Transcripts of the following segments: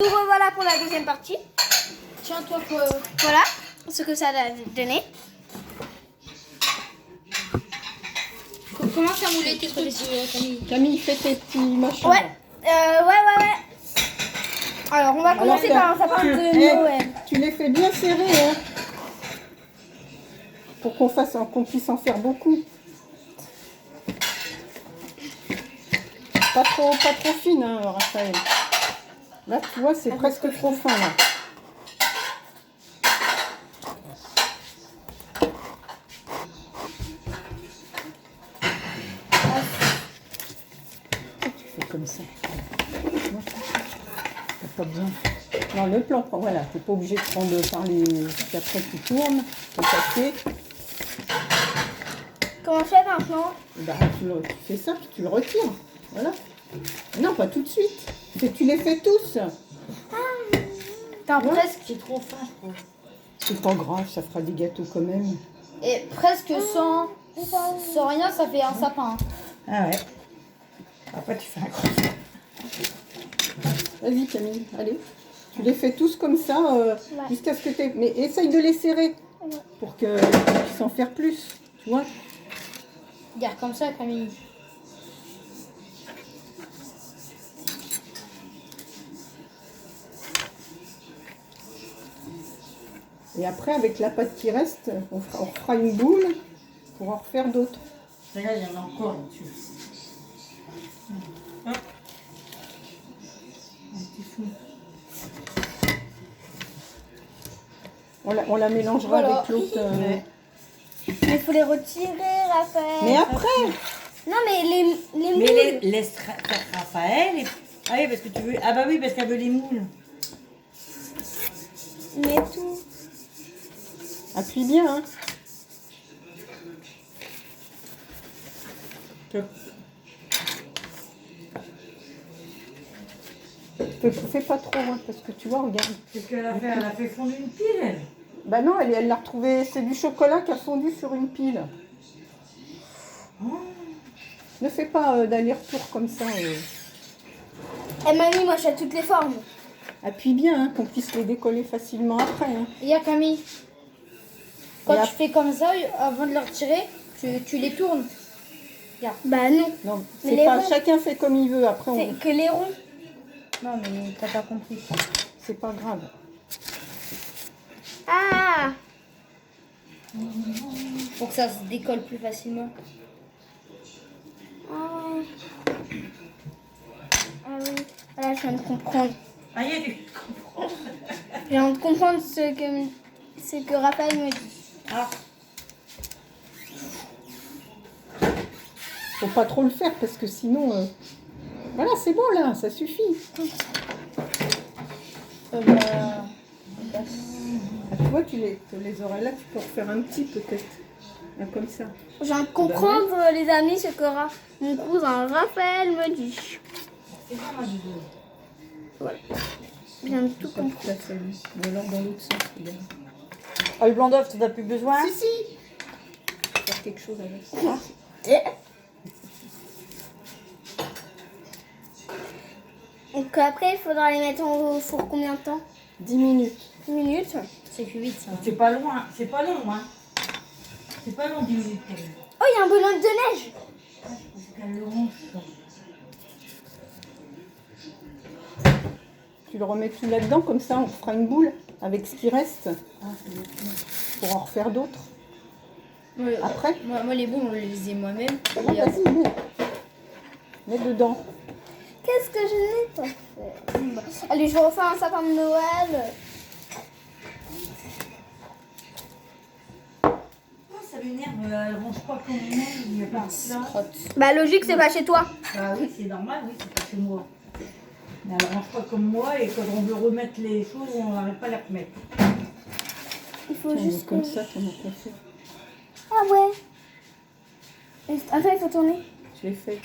Nous revoilà pour la deuxième partie. Tiens, toi, Voilà ce que ça a donné. comment ça moulait tes trucs, Camille? Camille, fais tes petits machins. Ouais. Ouais. Alors, on va commencer par un sapin de Noël. Tu les fais bien serrés, hein, pour qu'on puisse en faire beaucoup. Pas trop fine, hein, Raphaël. Là, tu vois, c'est presque trop fin, là. Tu fais comme ça. T'as pas besoin. Non, le plan, voilà, t'es pas obligé de prendre par les... Puis après, tu tournes, tu casser. Comment je fais maintenant? Bah, tu fais ça, puis tu le retires. Voilà. Non, pas tout de suite. Tu les fais tous. Putain, presque, c'est trop fin, je trouve. C'est pas grave, ça fera des gâteaux quand même. Et presque sans rien, ça fait un sapin. Ah ouais. Après, tu fais un coup. Vas-y, Camille, allez. Tu les fais tous comme ça, jusqu'à ce que tu aies... Mais essaye de les serrer pour que tu puisses en faire plus. Tu vois? Regarde comme ça, Camille. Et après, avec la pâte qui reste, on fera une boule pour en refaire d'autres. Regarde, il y en a encore là-dessus. Hop. Un petit fou. On la mélangera Voilà. avec l'autre. Mais il faut les retirer, Raphaël. Mais après, Non, mais les Mais moules. laisse faire Raphaël. Ah oui, parce que tu veux. Ah bah oui, parce qu'elle veut les moules. Mais tout. appuie bien. Hein. Fais pas trop, hein, parce que tu vois, regarde. Qu'est-ce qu'elle a fait? Elle a fait fondre une pile, elle. Bah non, elle l'a retrouvé, c'est du chocolat qui a fondu sur une pile. Oh. Ne fais pas d'aller-retour comme ça. Eh mamie, moi je fais toutes les formes. Appuie bien, hein, qu'on puisse les décoller facilement après. Hein. Regarde, Camille. Quand Et tu fais comme ça, avant de les retirer, tu les tournes. Bah non. Non, Mais c'est les pas ronds. chacun fait comme il veut. Après, C'est que les ronds. Non, mais t'as pas compris. c'est pas grave. Ah. Pour que ça se décolle plus facilement. Ah oui. Voilà, je viens de comprendre. Ah, il y a du. Je viens de comprendre ce que Raphaël me dit. Ah, Faut pas trop le faire parce que sinon. Voilà, c'est bon là, ça suffit. Bah, Ah, tu vois, tu les aurais là, tu peux refaire un petit peut-être. Là, comme ça. Je viens de comprendre, les amis, ce que mon cousin Raphaël me dit. c'est ça, moi, je veux. Je viens de tout Ça, comprendre. là, ça, ou alors dans l'autre sens, regarde. Ah, le blanc d'œuf, tu n'as plus besoin? Si, si. Faire quelque chose avec ça. Donc après, il faudra les mettre au four combien de temps? 10 minutes. 10 minutes. c'est plus vite, ça. C'est pas loin, c'est pas long, hein. C'est pas long, 10 minutes. Oh, il y a un bonhomme de neige. Elle le ronge, ça. Tu le remets tout là-dedans, comme ça on fera une boule avec ce qui reste Ah, c'est bien. pour en refaire d'autres. Ouais, Après, moi, les boules, on les faisait moi-même. bon, vas-y, mets dedans. Qu'est-ce que je n'ai pas fait? Allez, je vais refaire un sapin de Noël. Oh, ça m'énerve, elle range pas comme moi, il n'y a pas de ça. Crotte. Bah logique, c'est pas chez toi. Bah oui, c'est normal, oui, c'est pas chez moi. Mais elle range pas comme moi et quand on veut remettre les choses, on n'arrive pas à les remettre. Il faut Tiens, juste comme que... ça, t'en as pas fait. Ah ouais. Attends, il faut tourner. Je l'ai fait.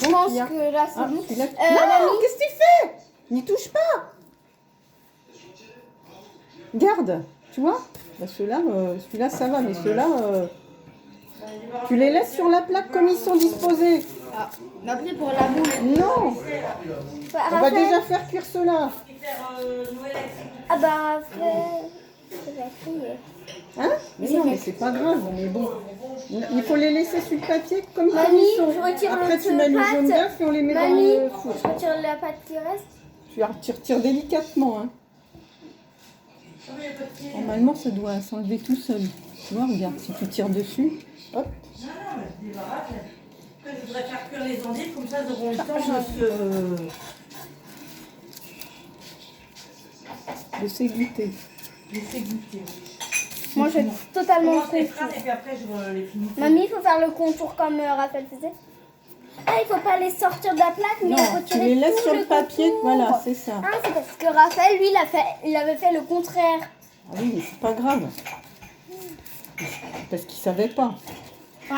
Je pense que là, c'est Ah, bon. celui-là- mamie. Non, qu'est-ce que tu fais? N'y touche pas. Garde, tu vois? Bah, celui-là, ça va, mais ceux-là, tu les laisses sur la plaque comme ils sont disposés. Ah, mais après pour la boule. Non, Bah, on va Raphaël. déjà faire cuire ceux-là. Ah bah, Raphaël. Ça va crier. Hein? Mais non, mais c'est pas grave, mais bon. Il faut les laisser sur le papier comme Mamie, ils sont. je retire Après, le tu mets le pâte. jaune d'œuf et on les met Mamie, dans le four. je retire la pâte qui reste. Tu retires délicatement. Hein. Normalement, ça doit s'enlever tout seul. Tu vois, regarde, si tu tires dessus, hop. Non, mais débarrasse. Après, je voudrais faire cuire les endives, comme ça, ils auront le temps De s'égoutter. de s'égoutter. Moi, j'ai totalement Commence les compris. phrases et puis après, je les finis. Mamie, il faut faire le contour comme Raphaël faisait. Ah, il faut pas les sortir de la plaque, mais Non, retirer tu les laisses tout sur le papier. contour. Voilà, c'est ça. Ah, c'est parce que Raphaël, lui, il avait fait le contraire. Ah oui, mais c'est pas grave. Parce qu'il savait pas. Ouais,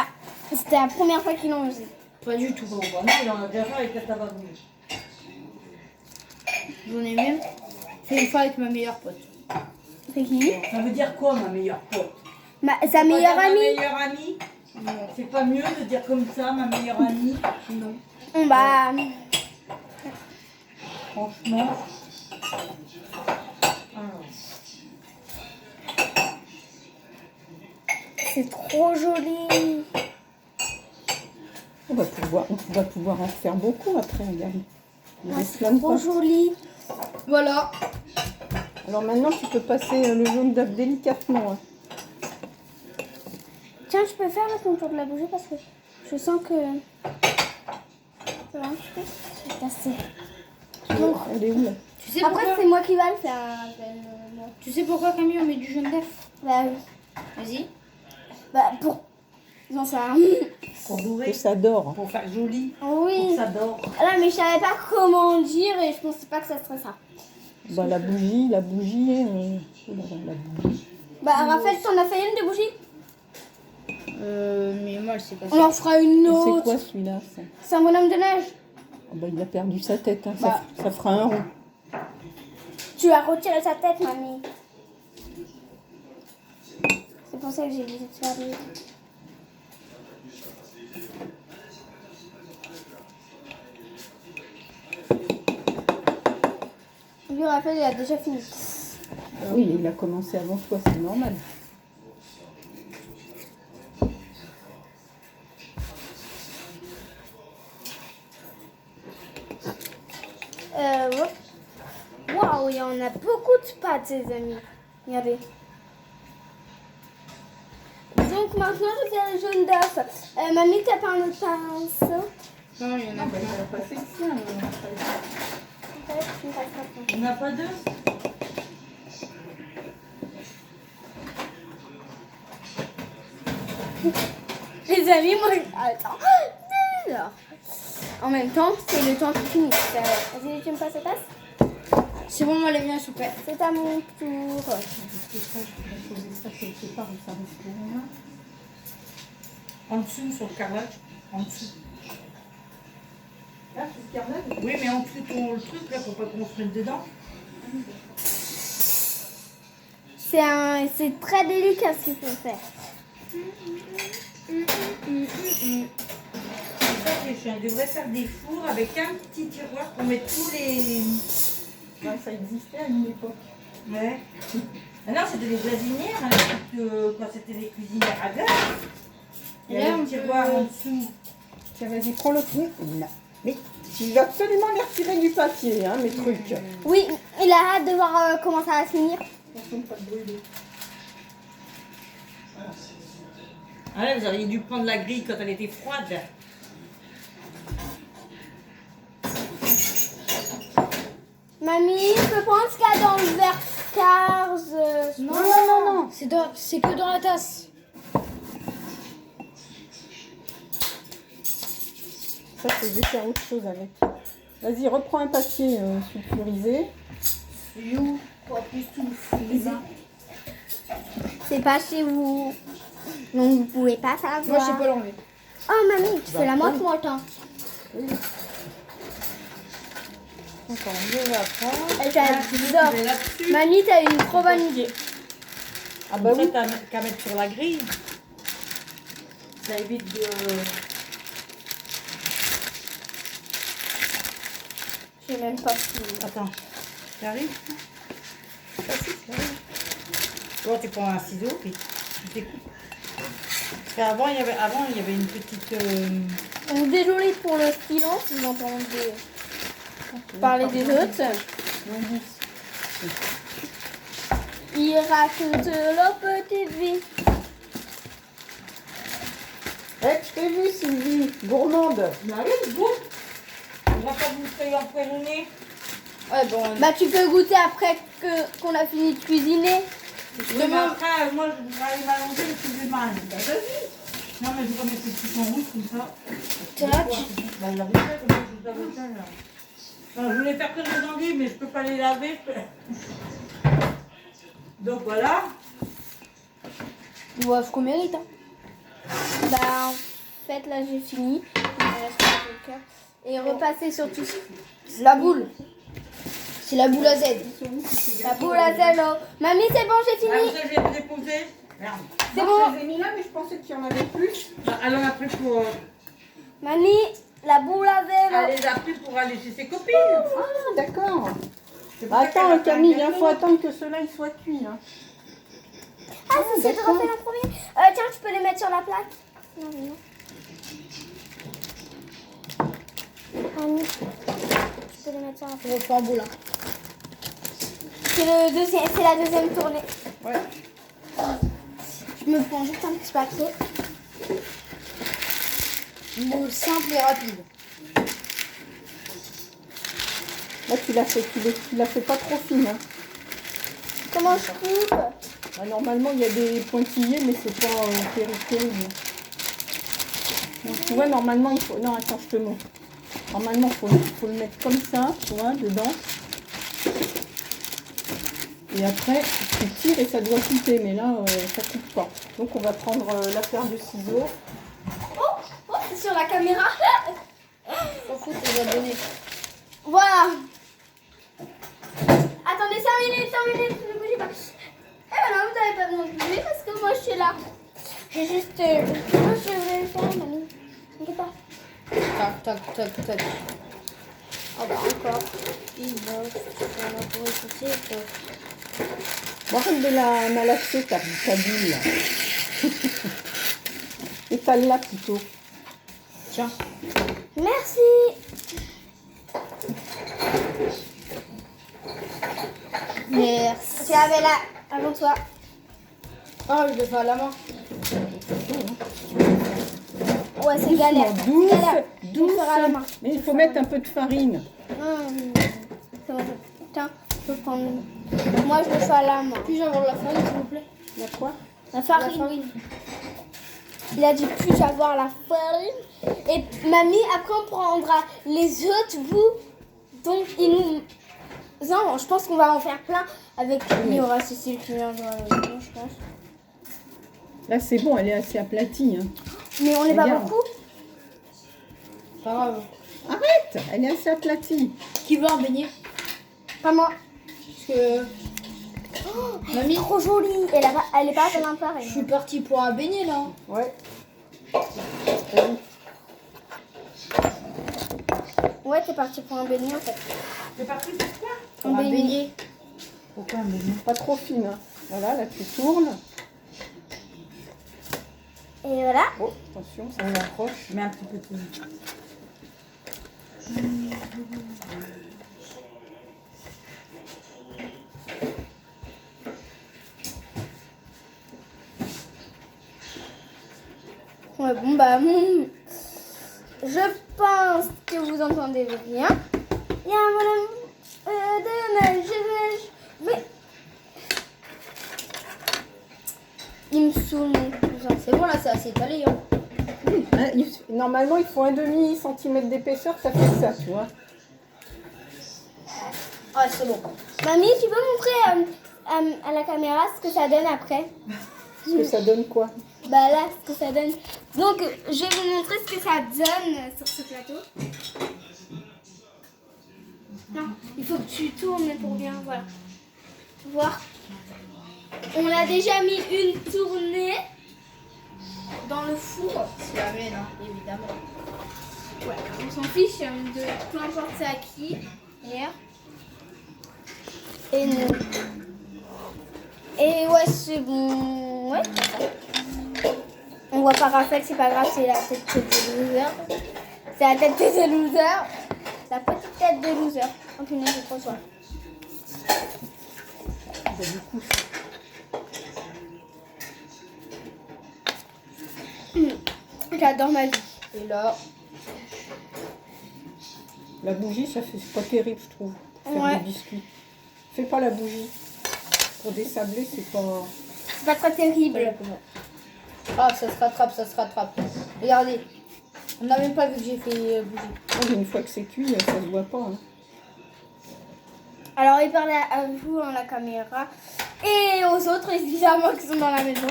c'était la première fois qu'il en faisait. Pas du tout. Bon, bah non, il en a déjà fait avec la tabac rouge. J'en ai même fait une fois avec ma meilleure pote. C'est qui? Ça veut dire quoi, ma meilleure pote? Sa meilleure Ma amie. meilleure amie? C'est pas mieux de dire comme ça, ma meilleure amie? Non. Bah, Franchement. c'est trop joli. On va pouvoir en faire beaucoup après, regarde. Il Ah, reste c'est plein de trop pas. joli. Voilà. Alors maintenant, tu peux passer le jaune d'œuf délicatement. Hein. Tiens, je peux faire le contour de la bougie parce que je sens que ça va un petit peu se casser. Donc, Elle est où là? Tu sais après, pourquoi c'est moi qui va le faire. Raphaël. Tu sais pourquoi Camille on met du jaune d'œuf? Bah oui. Vas-y. Bah pour. Non, ça. Pour Que dorer, ça dort. pour faire joli, Oui. ça dort. Là, mais je savais pas comment dire et je pensais pas que ça serait ça. Bah, la bougie. La bougie. Bah, Raphaël, t'en as fait une de bougie? Mais moi je sais pas On en fera une C'est autre. quoi celui-là ça? C'est un bonhomme de neige. Ah bah, il a perdu sa tête. Hein. Bah. Ça fera un rond. Tu as retiré sa tête, mamie. C'est pour ça que j'ai dit de faire des... Lui, Raphaël, il a déjà fini. Ah oui, mais il a commencé avant toi, c'est normal. Ouais. Waouh, il y en a beaucoup de pâtes, les amis. Regardez. Donc maintenant, je fais le jaune d'œuf. Mamie, t'as pas un autre pinceau? Non, il y en a Bah, il a passé le sien. Peut-être, tu me passeras pas. On n'a pas deux? Les amis, moi, attends. Alors. En même temps, c'est le temps qui finit. Vas-y, tu me passes ta tasse? C'est bon, moi les miens sont prêts. C'est à mon tour. Ça, je vais poser ça quelque part où ça reste loin. En dessous, sur le carrelage. En dessous. Là, c'est le carrelage. Oui, mais en dessous, le truc, là, pour pas qu'on se mette dedans. C'est très délicat ce qu'il faut faire. Je devrais faire des fours avec un petit tiroir pour mettre tous les... Ouais, ça existait à une époque. Ouais. Ah non, c'était des gazinières, hein, quand c'était des cuisinières à gaz. Il y avait un tiroir en dessous. Tiens, vas-y, prends le truc. Là. Mais tu vas absolument les retirer du papier, hein, mes trucs. Oui, il a hâte de voir comment ça va finir. Attention de pas te brûler. Ah là, vous auriez dû prendre la grille quand elle était froide. Mamie, je peux prendre ce qu'il y a dans le verre Cars. Non. C'est que dans la tasse. Ça, je vais faire autre chose avec. Vas-y, reprends un papier sulfurisé. You, pas plus tout. C'est pas chez vous. Donc vous pouvez pas savoir. Moi je sais pas l'enlever. Oh mamie, tu fais la moite moi attends. Encore deux après. J'adore. Tu mets là-dessus. Mamie, t'as eu une trop bonne idée. Ah bah Comme oui. ça, t'as qu'à mettre sur la grille. Ça évite de... J'ai même pas fini. Attends, ça arrive? Facile, ça arrive. Bon, tu prends un ciseau et tu découpes. Parce qu'avant, il y avait une petite... Donc, désolée pour le silence, vous entendez parler des autres. Ils racontent leur petite vie. Eh, je t'ai vu, Sylvie, gourmande. Mais allez, goûte. On va pas vous faire empoisonner. Ouais, bon. Bah, tu peux goûter après qu'on a fini de cuisiner. Oui, mais après, moi, je voudrais aller m'allonger le plus du mal. Bah, vas-y. Non, mais je vais mettre le petit en rouge comme ça. Tac. Bah, il a fait comme ça, je vous avais fait, là. Non, je voulais faire que les endives, mais je peux pas les laver. Donc voilà. Ouais, ce qu'on mérite. Hein. Bah, en fait, là, j'ai fini. Il me reste plus que le cœur. Et repasser sur tout ça. La boule. C'est la boule à Z. La boule à zéro. Mamie, c'est bon, j'ai Ah, fini. ça, je l'ai déposé. Merde. C'est Non, bon. je les ai mis là, mais je pensais qu'il y en avait plus. Ah, elle en a pris pour... Mamie, la boule à zéro. Elle les a pris pour aller chez ses copines. Ah, d'accord. C'est pour ça qu'elle a Attends, fait un Camille, il gâteau. faut attendre que ceux-là ils soient cuits. Hein. Ah, si, c'est de d'accord. refaire en premier. Tiens, tu peux les mettre sur la plaque. Non, mais non. Mamie, tu peux les mettre sur la plaque. Je refais en boule. Hein. C'est la deuxième tournée. Ouais. Je me prends juste un petit papier. Une boule simple et rapide. Là, tu l'as fait pas trop fine. Hein. Comment je coupe? Bah, normalement, il y a des pointillés, mais c'est pas terrible. Donc, tu vois, normalement, il faut... Non, attends, je te montre. Normalement, il faut le mettre comme ça, tu vois, dedans. Et après, tu tires et ça doit couper, mais là, ça coupe pas. Donc, on va prendre la paire de ciseaux. Oh, c'est sur la caméra. S'en fout tes abonnés. Voilà. Attendez 5 minutes, ne bougez pas. Eh ben non, vous n'avez pas besoin de bouger parce que moi je suis là. J'ai juste... moi je voulais le faire, mamie. T'inquiète pas. Tac, tac, tac, tac. Oh bah encore. Bon, arrête de la malaxer, ta boule, là. Étale-la plutôt. Tiens. Merci. Merci. Tu avais là avant toi. Ah, je le fais à la main. Ouais, c'est galère. Douce, C'est galère. Je douce. le ferai à la main. Mais il faut mettre un peu de farine. C'est bon. Tiens, je peux prendre... Moi je le fais à la main. Puis-je avoir de la farine, s'il vous plaît? Il y a quoi? La farine. Il a dit puis-je avoir la farine. Et mamie, après on prendra les autres bouts. Donc il nous... Non, je pense qu'on va en faire plein avec... Il y aura Cécile qui viendra avec nous, je pense. Là, c'est bon, elle est assez aplatie. Hein. Mais on n'est pas Regarde. beaucoup. Pas grave. Arrête! Elle est assez aplatie. Qui veut un beignet? Pas moi. Parce que Elle est trop jolie. Elle est pas plein de je pareil. suis partie pour un beignet là. Ouais. Ouais, t'es parti pour un beignet en fait. C'est parti pour quoi? Pour un beignet. Pourquoi un bébé? Pas trop fine. Hein. Voilà, là, tu tournes. Et voilà. Oh, attention, ça On l'approche, mais un petit peu plus vite. Ouais, bon bah... je pense que vous entendez bien. Il y a un bonhomme de neige. Mais... Il me saoule mon cousin. C'est bon là, c'est assez étalé. Hein. Hein, normalement, il faut un demi-centimètre d'épaisseur, ça fait ça, tu vois. Ah, c'est bon. Mamie, tu peux montrer à la caméra ce que ça donne après? Parce que ça donne quoi? Bah là, ce que ça donne. Donc, je vais vous montrer ce que ça donne sur ce plateau. Non, il faut que tu tournes pour bien voir. On a déjà mis une tournée dans le four. C'est la mienne, hein, évidemment. Ouais, on s'en fiche de peu importe c'est à qui. Hier. Et nous. Et ouais, c'est bon. Ouais. On voit pas Raphaël, c'est pas grave, c'est la tête de loser. C'est la tête de loser. La petite tête de loser. Oh punaise, j'ai trop soif. Bah, du coup, J'adore ma vie. Et là, la bougie, ça fait c'est pas terrible, je trouve, pour faire Ouais. des biscuits. Fais pas la bougie. Pour des sablés, c'est pas... C'est pas très terrible. ah, ça se rattrape, ça se rattrape. Regardez, on n'a même pas vu que j'ai fait bouger. Oh, mais une fois que c'est cuit, ça se voit pas. Hein. Alors, il parle à vous dans la caméra et aux autres, évidemment, qui sont dans la maison.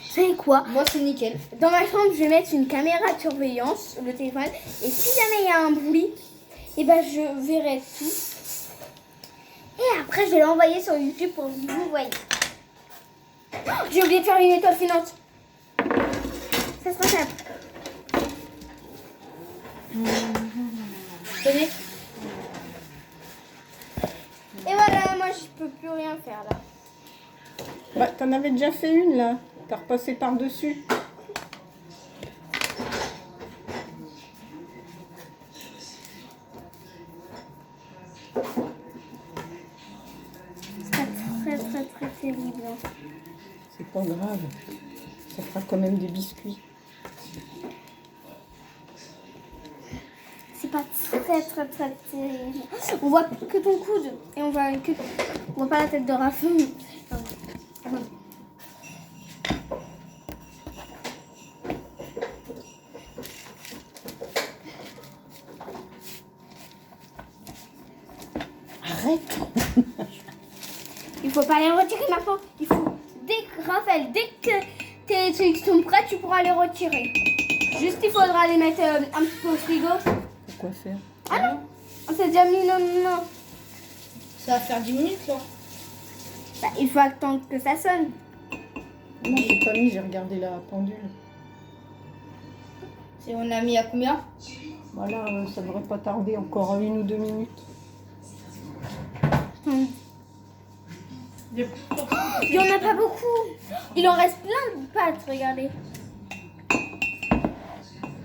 Vous savez quoi? Moi, c'est nickel. Dans ma chambre, je vais mettre une caméra de surveillance, le téléphone. Et si jamais il y a un bruit, et ben je verrai tout. Et après, je vais l'envoyer sur YouTube pour que vous voyez. Oh, j'ai oublié de faire une étoile filante. Ça sera simple. Tenez. Et voilà, moi je peux plus rien faire là. Bah, t'en avais déjà fait une, là. T'as repassé par-dessus. C'est pas très terrible. Hein. C'est pas grave. Ça fera quand même des biscuits. C'est pas très terrible. On voit que ton coude et on voit pas la tête de Raphaël. Arrête. Il faut pas les retirer maintenant. Il faut Raphaël, dès que tes trucs sont prêts, tu pourras les retirer. Juste il faudra les mettre un petit peu au frigo. Pourquoi faire? Ah non, on s'est déjà mis non. Ça va faire 10 minutes, là. Bah, il faut attendre que ça sonne. Non, j'ai pas mis, j'ai regardé la pendule. C'est on a mis à combien? Voilà, ça devrait pas tarder, encore 1 ou 2 minutes. Il y en a pas beaucoup. Il en reste plein de pâtes, regardez.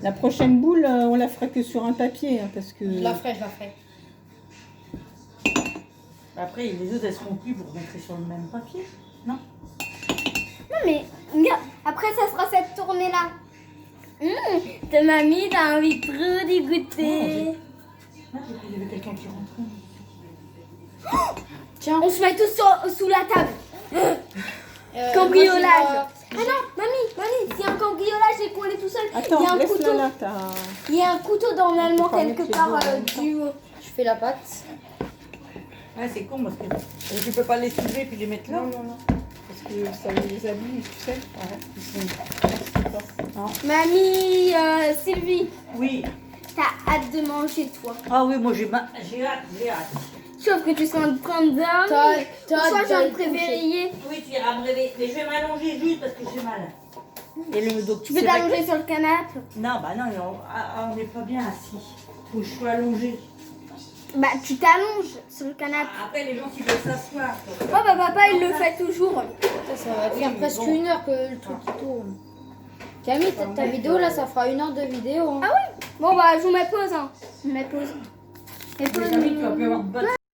La prochaine boule, on la fera que sur un papier, hein, parce que... Je la ferai. Après, les autres, elles seront plus pour rentrer sur le même papier. Non? Non mais, regarde, après ça sera cette tournée-là. Ta mamie, t'as envie de trop d'y goûter. Ah, j'ai cru qu'il y avait quelqu'un qui rentrait. Tiens. On se met tous sous la table. Cambriolage. Ah non, mamie, s'il y a un cambriolage et qu'on est tout seul, il y a Attends, un laisse-la couteau. là, Il y a un couteau normalement On peut pas quelque mettre les part deux en même du haut. Je fais la pâte. Ah, c'est con parce que tu peux pas les soulever puis les mettre là. Non. Parce que ça les abîme, tu sais. Ouais, ils sont... Non. Mamie, Sylvie, Oui. t'as hâte de manger toi. Ah oui, moi j'ai hâte. Sauf que tu seras en train de dormir. T'as Soit hâte j'ai envie d'aller de te coucher. réveiller. Oui, tu iras me réveiller. Mais je vais m'allonger juste parce que j'ai mal. Et le docteur. Tu peux t'allonger sur le canapé. Non, bah non, on n'est pas bien assis. Faut que je sois allongée. Bah tu t'allonges sur le canapé. Après, les gens qui veulent s'asseoir. Oh bah papa il le fait toujours. Ça va faire Oui, presque bon. 1 heure que le truc qui tourne. Camille, ta vidéo là, ça fera 1 heure de vidéo. Hein. Ah oui. Bon bah je vous mets pause. Hein. Je mets pause. Les amis, tu vas plus avoir de bonne